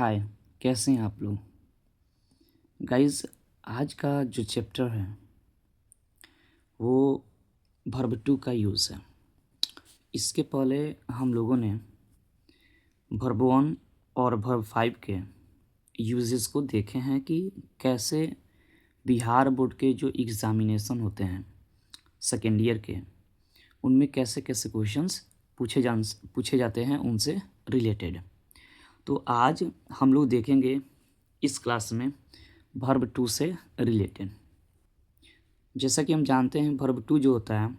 हाय, कैसे हैं आप लोग गाइस। आज का जो चैप्टर है वो वर्ब टू का यूज़ है। इसके पहले हम लोगों ने वर्ब वन और वर्ब फाइव के यूजेस को देखे हैं कि कैसे बिहार बोर्ड के जो एग्ज़ामिनेशन होते हैं सेकेंड ईयर के, उनमें कैसे कैसे क्वेश्चंस पूछे जाते हैं उनसे रिलेटेड। तो आज हम लोग देखेंगे इस क्लास में वर्ब टू से रिलेटेड। जैसा कि हम जानते हैं वर्ब टू जो होता है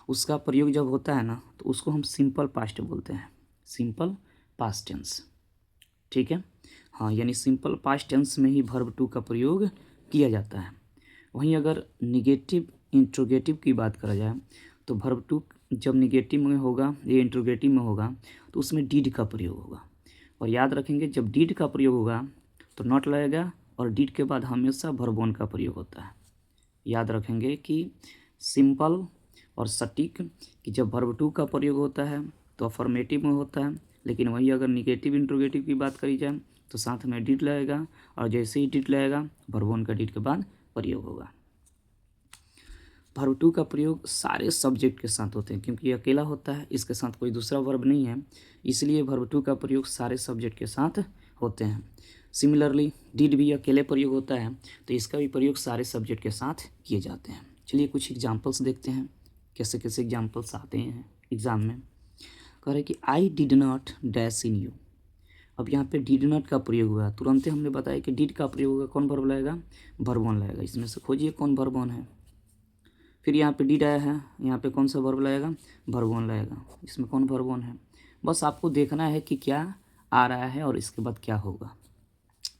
उसका प्रयोग जब होता है ना तो उसको हम सिंपल पास्ट बोलते हैं, सिंपल पास्ट टेंस। ठीक है, हाँ, यानी सिंपल पास्ट टेंस में ही वर्ब टू का प्रयोग किया जाता है। वहीं अगर निगेटिव इंट्रोगेटिव की बात करा जाए तो वर्ब टू जब निगेटिव में होगा या इंट्रोगेटिव में होगा तो उसमें डीड का प्रयोग होगा। और याद रखेंगे जब डीड का प्रयोग होगा तो नॉट लगेगा और डीड के बाद हमेशा वर्ब वन का प्रयोग होता है। याद रखेंगे कि सिंपल और सटीक कि जब वर्ब टू का प्रयोग होता है तो अफर्मेटिव में होता है, लेकिन वही अगर निगेटिव इंट्रोगेटिव की बात करी जाए तो साथ में डीड लगेगा और जैसे ही डीड लगेगा वर्ब वन का डीड के बाद प्रयोग होगा। वर्ब टू का प्रयोग सारे सब्जेक्ट के साथ होते हैं क्योंकि ये अकेला होता है, इसके साथ कोई दूसरा वर्ब नहीं है, इसलिए वर्ब टू का प्रयोग सारे सब्जेक्ट के साथ होते हैं। सिमिलरली डीड भी अकेले प्रयोग होता है तो इसका भी प्रयोग सारे सब्जेक्ट के साथ किए जाते हैं। चलिए कुछ एग्जाम्पल्स देखते हैं कैसे कैसे एग्जाम्पल्स आते हैं एग्ज़ाम में। कह रहे कि I did not dash in you. अब यहाँ पे डिड नॉट का प्रयोग हुआ, तुरंत ही हमने बताया कि डिड का प्रयोग होगा, कौन वर्ब लगेगा, वर्ब वन लगेगा। इसमें से खोजिए कौन वर्ब वन है। फिर यहाँ पे डिड आया है, यहाँ पे कौन सा वर्ब लगेगा, वर्ब वन लगेगा। इसमें कौन वर्ब वन है, बस आपको देखना है कि क्या आ रहा है और इसके बाद क्या होगा।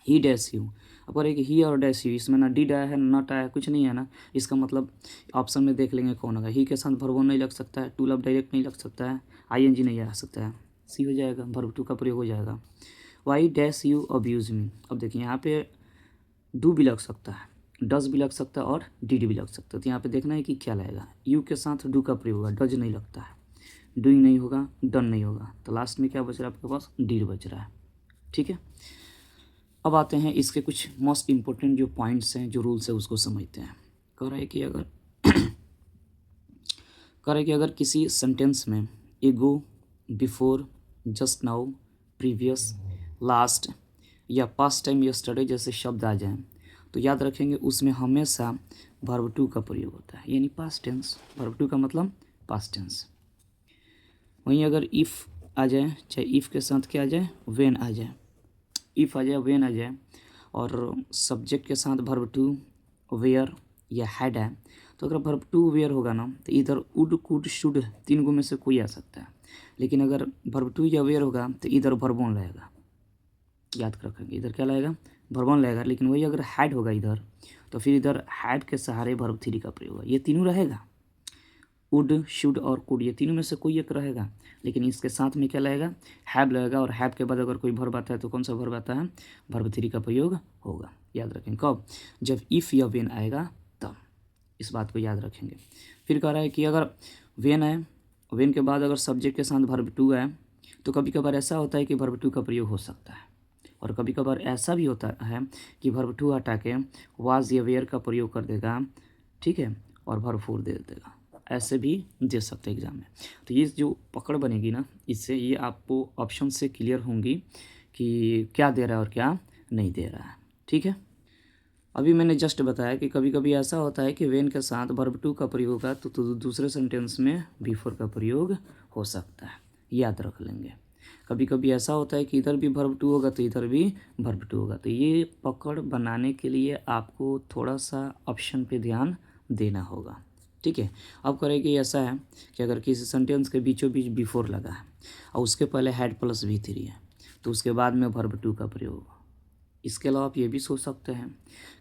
ही डैश यू, अब कह रहे कि ही और डैश यू, इसमें ना डिड आया है ना नॉट आया है, कुछ नहीं है ना, इसका मतलब ऑप्शन में देख लेंगे कौन होगा। ही के साथ वर्ब वन नहीं लग सकता है, टू लव डायरेक्ट नहीं लग सकता है, आईएनजी नहीं आ सकता है, सी हो जाएगा, वर्ब टू का प्रयोग हो जाएगा। Why dash you abuse me, अब देखिए यहाँ पे डू भी लग सकता है, डज भी लग सकता है और डिड भी लग सकता है। तो यहाँ पे देखना है कि क्या लगेगा। यू के साथ डू का प्रयोग होगा, डज नहीं लगता है, डूइंग नहीं होगा, डन नहीं होगा, तो लास्ट में क्या बच रहा है आपके पास, डिड बच रहा है। ठीक है, अब आते हैं इसके कुछ मोस्ट इम्पोर्टेंट जो पॉइंट्स हैं, जो रूल्स है उसको समझते हैं। कह रहा है कि अगर किसी सेंटेंस में एगो, before, just now, previous, last या पास्ट टाइम यस्टरडे जैसे शब्द आ जाएं तो याद रखेंगे उसमें हमेशा वर्ब टू का प्रयोग होता है, यानी पास्ट टेंस। वर्ब टू का मतलब पास्ट टेंस। वहीं अगर इफ़ आ जाए, चाहे इफ़ के साथ क्या आ जाए, वेन आ जाए, इफ़ आ जाए, वेन आ जाए और सब्जेक्ट के साथ वर्ब टू, वेयर या हैड है, तो अगर वर्ब टू वेयर होगा ना तो इधर वुड, कुड, शुड तीन गो में से कोई आ सकता है। लेकिन अगर वर्ब टू या वेयर होगा तो इधर वर्ब वन लगेगा। याद रखेंगे इधर क्या लगेगा, वर्ब वन लगेगा। लेकिन वही अगर हैड होगा इधर तो फिर इधर हैड के सहारे वर्ब थ्री का प्रयोग होगा। ये तीनों रहेगा, वुड, शुड और कुड, ये तीनों में से कोई एक रहेगा। लेकिन इसके साथ में क्या लगेगा, हैव लगेगा और हैव के बाद अगर कोई वर्ब आता है तो कौन सा वर्ब आता है, वर्ब थ्री का प्रयोग होगा। याद रखें कब, जब इफ़ या वेन आएगा तब, इस बात को याद रखेंगे। फिर कह रहा है कि अगर वेन है, वेन के बाद अगर सब्जेक्ट के साथ वर्ब टू है तो कभी कभार ऐसा होता है कि वर्ब टू का प्रयोग हो सकता है और कभी कभार ऐसा भी होता है कि वर्ब टू हटा के वाज या वेयर का प्रयोग कर देगा, ठीक है, और वर्ब फोर दे देगा। ऐसे भी दे सकते हैं एग्जाम में। तो ये जो पकड़ बनेगी ना, इससे ये आपको ऑप्शन से क्लियर होंगी कि क्या दे रहा है और क्या नहीं दे रहा है। ठीक है, अभी मैंने जस्ट बताया कि कभी कभी ऐसा होता है कि वेन के साथ वर्ब टू का प्रयोग होगा तो दूसरे सेंटेंस में बिफोर का प्रयोग हो सकता है, याद रख लेंगे। कभी कभी ऐसा होता है कि इधर भी वर्ब टू होगा तो इधर भी वर्ब टू होगा। तो ये पकड़ बनाने के लिए आपको थोड़ा सा ऑप्शन पे ध्यान देना होगा। ठीक है, अब करें कि ऐसा है कि अगर किसी सेंटेंस के बीचों बीच बिफोर लगा है और उसके पहले हैड प्लस भी थ्री है तो उसके बाद में वर्ब टू का प्रयोग होगा। इसके अलावा आप ये भी सोच सकते हैं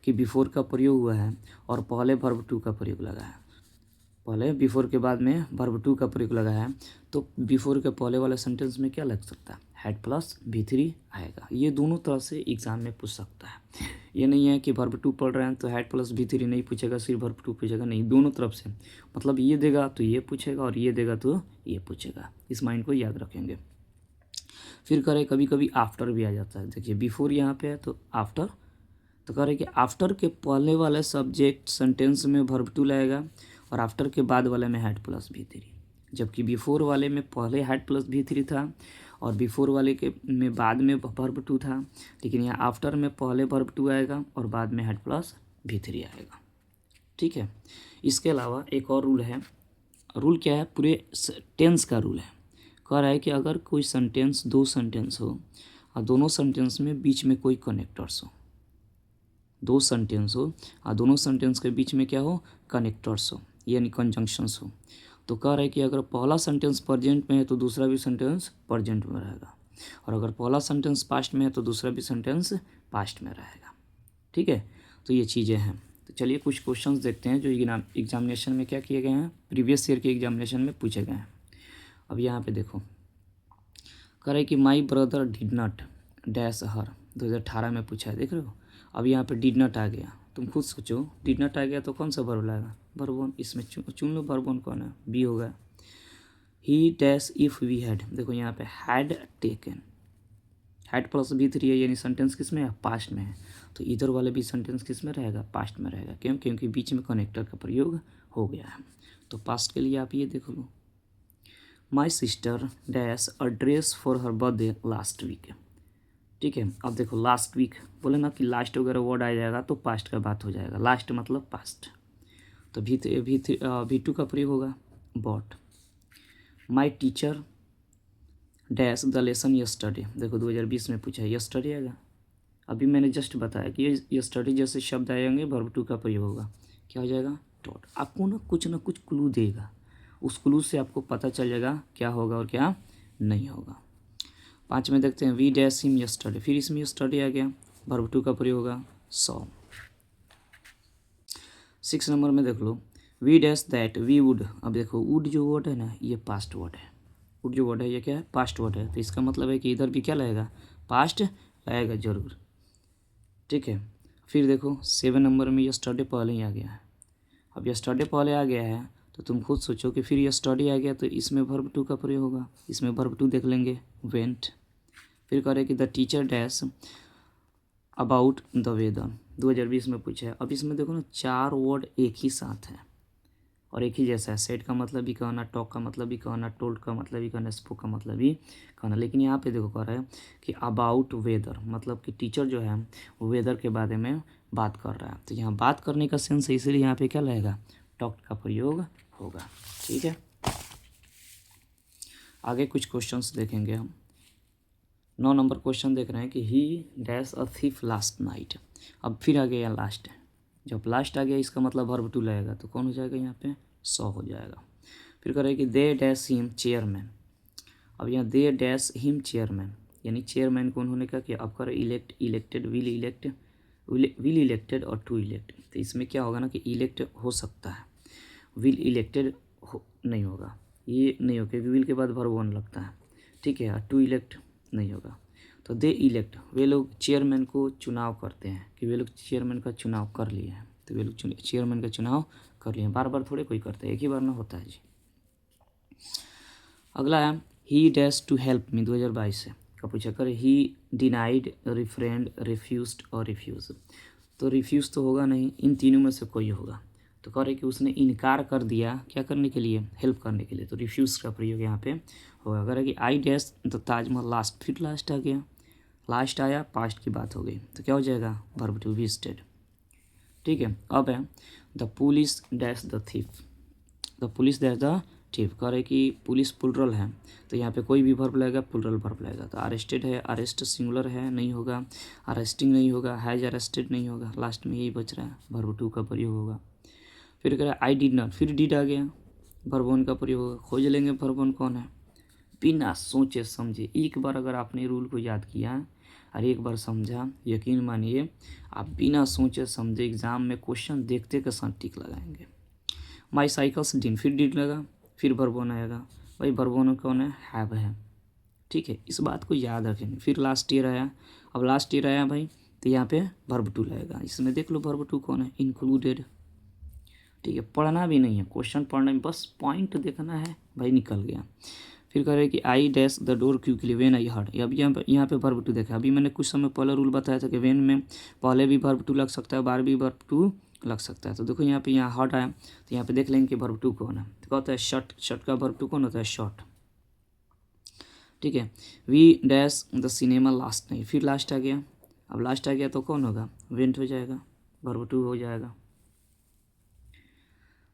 कि बिफोर का प्रयोग हुआ है और पहले वर्ब टू का प्रयोग लगा है, पहले बिफोर के बाद में वर्ब टू का प्रयोग लगा है, तो बिफोर के पहले वाले सेंटेंस में क्या लग सकता है, हैड प्लस भी थ्री आएगा। ये दोनों तरह से एग्जाम में पूछ सकता है। ये नहीं है कि वर्ब टू पढ़ रहे हैं तो हैड प्लस भी थ्री नहीं पूछेगा, सिर्फ वर्ब टू पूछेगा, नहीं, दोनों तरफ से। मतलब ये देगा तो ये पूछेगा और ये देगा तो ये पूछेगा। इस माइंड को याद रखेंगे। फिर कह रहे कभी कभी आफ्टर भी आ जाता है। देखिए बिफोर यहाँ पे है तो आफ्टर, तो कह रहे कि आफ्टर के पहले वाले सब्जेक्ट सेंटेंस में वर्ब टू लगेगा और आफ्टर के बाद वाले में हैड प्लस भी थ्री, जबकि बिफोर वाले में पहले हैड प्लस भी थ्री था और बिफोर वाले के में बाद में वर्ब टू था, लेकिन यहाँ आफ्टर में पहले वर्ब टू आएगा और बाद में हैड प्लस भी थ्री आएगा। ठीक है। इसके अलावा एक और रूल है। रूल क्या है? पूरे टेंस का रूल है। कह रहा है कि अगर कोई सेंटेंस, दो सेंटेंस हो और दोनों सेंटेंस में बीच में कोई कनेक्टर्स हो, दो सेंटेंस हो और दोनों सेंटेंस के बीच में क्या हो? कनेक्टर्स हो, यानी कंजंक्शंस हो, तो कह रहा है कि अगर पहला सेंटेंस प्रेजेंट में है तो दूसरा भी सेंटेंस प्रेजेंट में रहेगा, और अगर पहला सेंटेंस पास्ट में है तो दूसरा भी सेंटेंस पास्ट में रहेगा। ठीक है, तो ये चीज़ें हैं। तो चलिए कुछ क्वेश्चंस देखते हैं जो एग्जामिनेशन में क्या किए गए हैं, प्रीवियस ईयर के एग्जामिनेशन में पूछे गए हैं। अब यहाँ पे देखो, कह रहे कि my brother did not dash her, 2018 में पूछा है, देख रहे हो। अब यहाँ पे डिड नॉट आ गया, तुम खुद सोचो, डिड नॉट आ गया तो कौन सा वर्ब लाएगा? Verb one. इसमें चुन लो वर्ब वन कौन है? बी होगा। He dash if we had, देखो यहाँ पे had taken, had plus B three है, यानी सेंटेंस किस में है? पास्ट में है, तो इधर वाले भी सेंटेंस किस में रहेगा? पास्ट में रहेगा। क्यों? क्योंकि बीच में कनेक्टर का प्रयोग हो गया है। तो पास्ट के लिए आप ये देख लो, my sister dash a dress for her birthday last week. ठीक है, अब देखो लास्ट वीक बोले ना कि लास्ट वगैरह वर्ड आ जाएगा तो पास्ट का बात हो जाएगा, लास्ट मतलब पास्ट, तो भी टू का प्रयोग होगा bought. My teacher dash the lesson yesterday, देखो 2020 में पूछा है, यस्टरडे आएगा। अभी मैंने जस्ट बताया कि यस्टरडे जैसे शब्द आएंगे वर्ब टू का प्रयोग होगा, क्या हो जाएगा? टॉट। आपको ना कुछ क्लू देगा, उस क्लू से आपको पता चल जाएगा क्या होगा और क्या नहीं होगा। 5 में देखते हैं, वी डैश हिम यस्टरडे, फिर इसमें यस्टरडे आ गया, वर्ब टू का प्रयोग होगा सॉ। 6 नंबर में देख लो, we dash that we would, अब देखो वुड जो वर्ड है ना ये पास्ट वर्ड है, वुड जो वर्ड है ये क्या है? पास्ट वर्ड है, तो इसका मतलब है कि इधर भी क्या लगेगा? पास्ट लगेगा जरूर। ठीक है, फिर देखो 7 नंबर में यस्टरडे पहले ही आ गया है। अब यस्टरडे पहले आ गया है तो तुम खुद सोचो कि फिर यस्टरडे आ गया तो इसमें वर्ब टू का प्रयोग होगा, इसमें वर्ब टू देख लेंगे वेंट। फिर कह रहे कि the teacher dash about the weather, 2020 में पूछा है। अब इसमें देखो ना 4 वर्ड एक ही साथ है और एक ही जैसा है, सेट का मतलब भी कहना, टॉक का मतलब भी कहना, टोल्ड का मतलब भी कहना, स्पोक का मतलब भी कहना, लेकिन यहाँ पे देखो कह रहा है कि अबाउट वेदर, मतलब कि टीचर जो है वो वेदर के बारे में बात कर रहा है, तो यहाँ बात करने का सेंस है, इसीलिए यहाँ पे क्या लगेगा? टॉक का प्रयोग होगा। ठीक है, आगे कुछ क्वेश्चंस देखेंगे हम। 9 नंबर क्वेश्चन देख रहे हैं कि he dash a thief last night. अब फिर आ गया लास्ट, जब लास्ट आ गया इसका मतलब वर्ब टू लगेगा, तो कौन हो जाएगा? यहाँ पे सॉ हो जाएगा। फिर कह रहे हैं कि दे डैश हिम चेयरमैन, अब यहाँ दे डैश हिम चेयरमैन, यानी चेयरमैन को उन्होंने क्या किया? अब कर इलेक्ट, इलेक्टेड, विल इलेक्टेड और टू इलेक्ट, तो इसमें क्या होगा ना कि इलेक्ट हो सकता है, विल इलेक्टेड नहीं होगा, ये नहीं होगा क्योंकि विल के बाद वर्ब वन लगता है। ठीक है, टू इलेक्ट नहीं होगा, तो दे इलेक्ट, वे लोग चेयरमैन को चुनाव करते हैं, कि वे लोग चेयरमैन का चुनाव कर लिए हैं, तो वे लोग चेयरमैन का चुनाव कर लिए हैं। बार बार थोड़े कोई करता है, एक ही बार ना होता है जी। अगला है he dash to help me, 2022 से का पूछा कर, ही डिनाइड, रिफ्रेंड, रिफ्यूज्ड और रिफ्यूज, तो रिफ्यूज़ तो होगा नहीं, इन तीनों में से कोई होगा, तो कह रहे कि उसने इनकार कर दिया क्या करने के लिए? हेल्प करने के लिए, तो रिफ्यूज़ का प्रयोग यहाँ पे होगा। अगर है कि I dash the Taj Mahal last, फिर लास्ट आ गया, लास्ट आया, पास्ट की बात हो गई, तो क्या हो जाएगा? Verb two visited. ठीक है, अब है the police dash the thief, the police dash the thief, कह रहे कि पुलिस प्लुरल है, तो यहाँ पे कोई भी वर्ब लगेगा, प्लुरल वर्ब लगेगा, तो अरेस्टेड है, अरेस्ट सिंगुलर है, नहीं होगा, अरेस्टिंग नहीं होगा, हैज अरेस्टेड नहीं होगा, लास्ट में यही बच रहा है, वर्ब टू का प्रयोग होगा। फिर कह रहा है आई डिड नॉट, फिर डिड आ गया, वर्ब वन का प्रयोग होगा, खोज लेंगे वर्ब वन कौन है? बिना सोचे समझे, एक बार अगर आपने रूल को याद किया और एक बार समझा, यकीन मानिए आप बिना सोचे समझे एग्जाम में क्वेश्चन देखते के साथ टिक लगाएंगे। माई साइकिल्स डिन, फिर डिड लगा, फिर वर्ब वन आएगा, भाई वर्ब वन कौन है? हैव है। ठीक है, इस बात को याद रखेंगे। फिर लास्ट ईयर आया, अब लास्ट ईयर आया भाई, तो यहाँ पे वर्ब टू लगेगा, इसमें देख लो वर्ब टू कौन है? इंक्लूडेड। ठीक है, पढ़ना भी नहीं है, क्वेश्चन पढ़ने में बस पॉइंट देखना है भाई, निकल गया। फिर कह रहे हैं कि I dash the door quickly when I heard. अब यहाँ पे वर्ब टू देखा। अभी मैंने कुछ समय पहले रूल बताया था कि व्हेन में पहले भी वर्ब टू लग सकता है, बार भी वर्ब टू लग सकता है। तो देखो यहाँ पे हर्ड आया, तो यहाँ पे देख लेंगे कि वर्ब टू कौन है। तो कहता है शर्ट, शर्ट का वर्ब टू कौन होता है? शॉर्ट। ठीक है। We dash the cinema last night, फिर लास्ट आ गया। अब लास्ट आ गया तो कौन होगा? वेंट हो जाएगा, वर्ब टू हो जाएगा।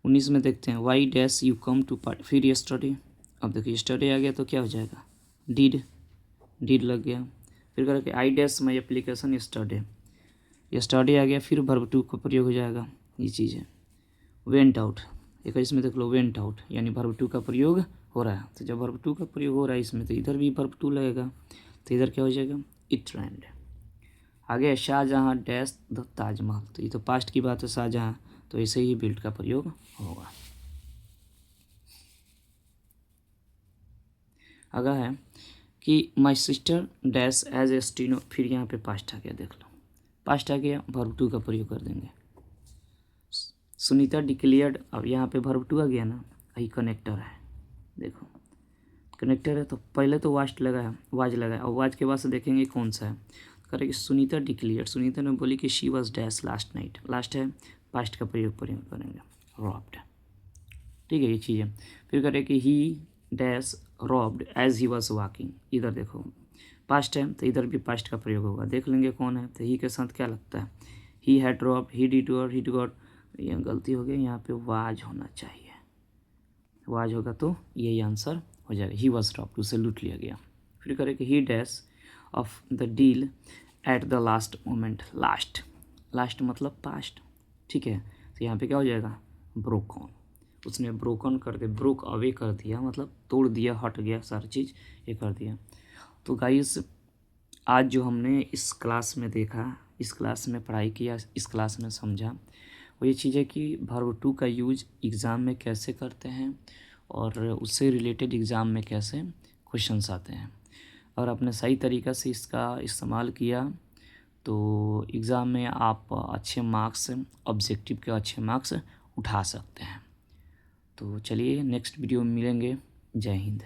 19 में देखते हैं why dash you come to party, फिर यस्टरडे। अब देखिए यस्टरडे आ गया तो क्या हो जाएगा? डिड, डिड लग गया। फिर करके I dash my application yesterday, yesterday आ गया, फिर वर्ब टू का प्रयोग हो जाएगा। ये चीज़ है। वेंट आउट, एक इसमें देख लो वेंट आउट, यानी वर्ब टू का प्रयोग हो रहा है। तो जब वर्ब टू का प्रयोग हो रहा है इसमें, तो इधर भी वर्ब टू लगेगा। तो इधर क्या हो जाएगा? It red. आगे शाहजहाँ डैश द ताजमहल, तो ये तो पास्ट की बात है शाहजहाँ, तो ऐसे ही बिल्ड का प्रयोग होगा। अगर है कि my sister dash as a steno, फिर यहाँ पे पास्ट आ गया, देख लो पास्ट आ गया, वर्ब टू का प्रयोग कर देंगे। सुनीता डिक्लेयर्ड, अब यहाँ पे वर्ब टू आ गया ना, यही कनेक्टर है, देखो कनेक्टर है। तो पहले तो वास्ट लगा है, वाज लगा है, और वाज के बाद से देखेंगे कौन सा है। करेंगे सुनीता डिक्लेयर्ड, सुनीता ने बोली कि she was dash last night, last है, पास्ट का प्रयोग करेंगे, रॉब्ड। ठीक है, ये चीज़ है। फिर करें कि he dash robbed as he was walking, इधर देखो पास्ट है, तो इधर भी पास्ट का प्रयोग होगा। देख लेंगे कौन है। तो ही के साथ क्या लगता है? He had robbed, he did और ही गॉट, ये गलती हो गई, यहाँ पे वाज होना चाहिए, वाज होगा तो यही आंसर हो जाएगा। ही वॉज रॉब्ड, उसे लूट लिया गया। फिर करें कि he dash of the deal at the last moment, last, last मतलब पास्ट। ठीक है, तो यहाँ पे क्या हो जाएगा? ब्रोक ऑन, उसने ब्रोकन कर दे, ब्रोक अवे कर दिया, मतलब तोड़ दिया, हट गया, सारी चीज़ ये कर दिया। तो गाइस आज जो हमने इस क्लास में देखा, इस क्लास में पढ़ाई किया, इस क्लास में समझा, वो ये चीज़ है कि वर्ब टू का यूज एग्ज़ाम में कैसे करते हैं और उससे रिलेटेड एग्ज़ाम में कैसे क्वेश्चंस आते हैं। और आपने सही तरीक़ा से इसका इस्तेमाल किया तो एग्ज़ाम में आप अच्छे मार्क्स, ऑब्जेक्टिव के अच्छे मार्क्स उठा सकते हैं। तो चलिए नेक्स्ट वीडियो में मिलेंगे। जय हिंद।